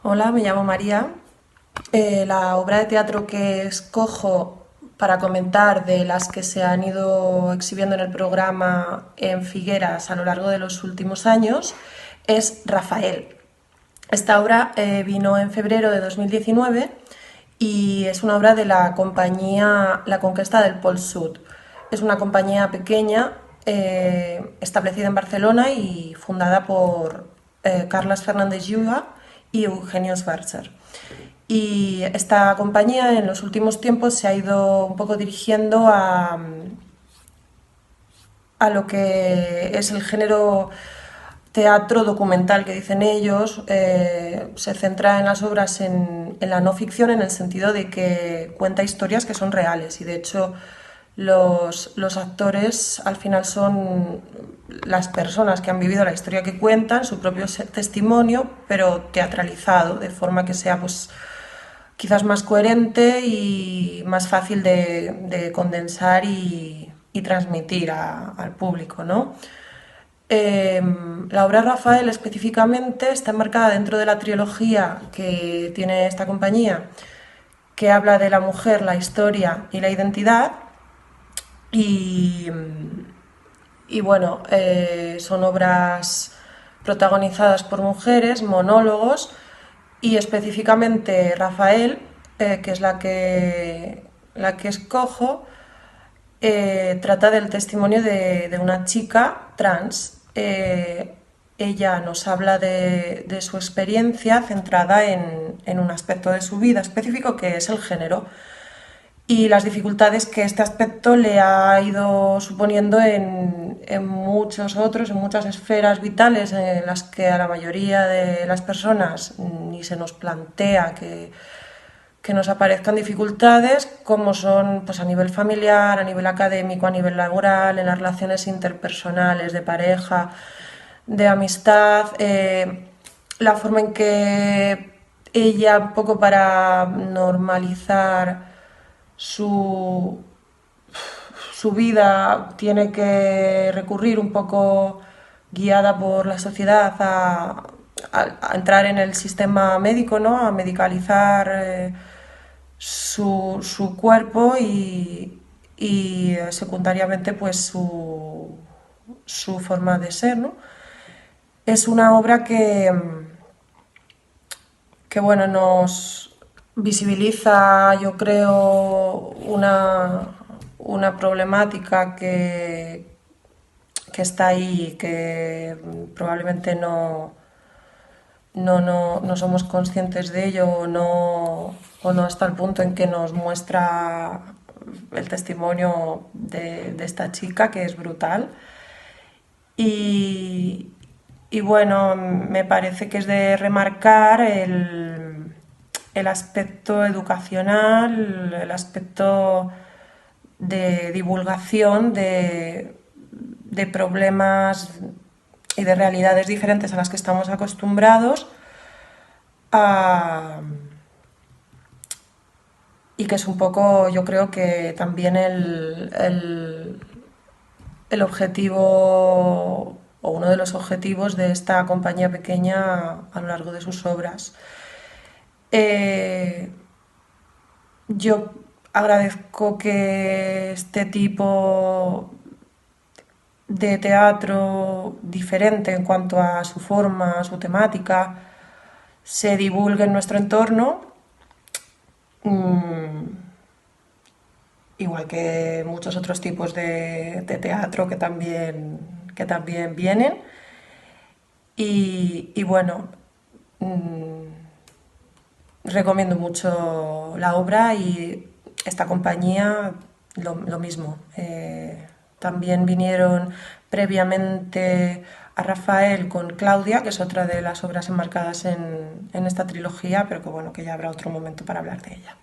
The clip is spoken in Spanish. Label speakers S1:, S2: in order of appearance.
S1: Hola, me llamo María. La obra de teatro que escojo para comentar de las que se han ido exhibiendo en el programa en Figueras a lo largo de los últimos años es Rafael. Esta obra vino en febrero de 2019 y es una obra de la compañía La Conquesta del Pol Sud. Es una compañía pequeña establecida en Barcelona y fundada por Carles Fernández Llua y Eugenio Schwarzer. Y esta compañía en los últimos tiempos se ha ido un poco dirigiendo a lo que es el género teatro documental que dicen ellos. Se centra en las obras en la no ficción, en el sentido de que cuenta historias que son reales, y de hecho los actores al final son las personas que han vivido la historia que cuentan, su propio testimonio, pero teatralizado, de forma que sea pues quizás más coherente y más fácil de condensar y transmitir al público, ¿no? La obra de Rafael específicamente está enmarcada dentro de la trilogía que tiene esta compañía, que habla de la mujer, la historia y la identidad. Y, y bueno, son obras protagonizadas por mujeres, monólogos, y específicamente Rafael, que es la que escojo, trata del testimonio de una chica trans. Ella nos habla de su experiencia centrada en un aspecto de su vida específico, que es el género, y las dificultades que este aspecto le ha ido suponiendo en muchos otros, en muchas esferas vitales en las que a la mayoría de las personas ni se nos plantea que nos aparezcan dificultades, como son pues, a nivel familiar, a nivel académico, a nivel laboral, en las relaciones interpersonales, de pareja, de amistad, la forma en que ella, un poco para normalizar su, su vida, tiene que recurrir un poco guiada por la sociedad a entrar en el sistema médico, ¿no? A medicalizar su cuerpo y secundariamente pues su forma de ser, ¿no? Es una obra que bueno, nos visibiliza, yo creo, una problemática que está ahí, que probablemente no somos conscientes de ello, o no hasta el punto en que nos muestra el testimonio de esta chica, que es brutal. Y, y bueno, me parece que es de remarcar el aspecto educacional, el aspecto de divulgación de problemas y de realidades diferentes a las que estamos acostumbrados, a, y que es un poco, yo creo que también el objetivo, o uno de los objetivos de esta compañía pequeña a lo largo de sus obras. Eh, yo agradezco que este tipo de teatro diferente en cuanto a su forma, a su temática, se divulgue en nuestro entorno, igual que muchos otros tipos de teatro que también vienen. Y bueno, mmm, recomiendo mucho la obra, y esta compañía lo mismo. También vinieron previamente a Rafael con Claudia, que es otra de las obras enmarcadas en esta trilogía, pero que bueno, que ya habrá otro momento para hablar de ella.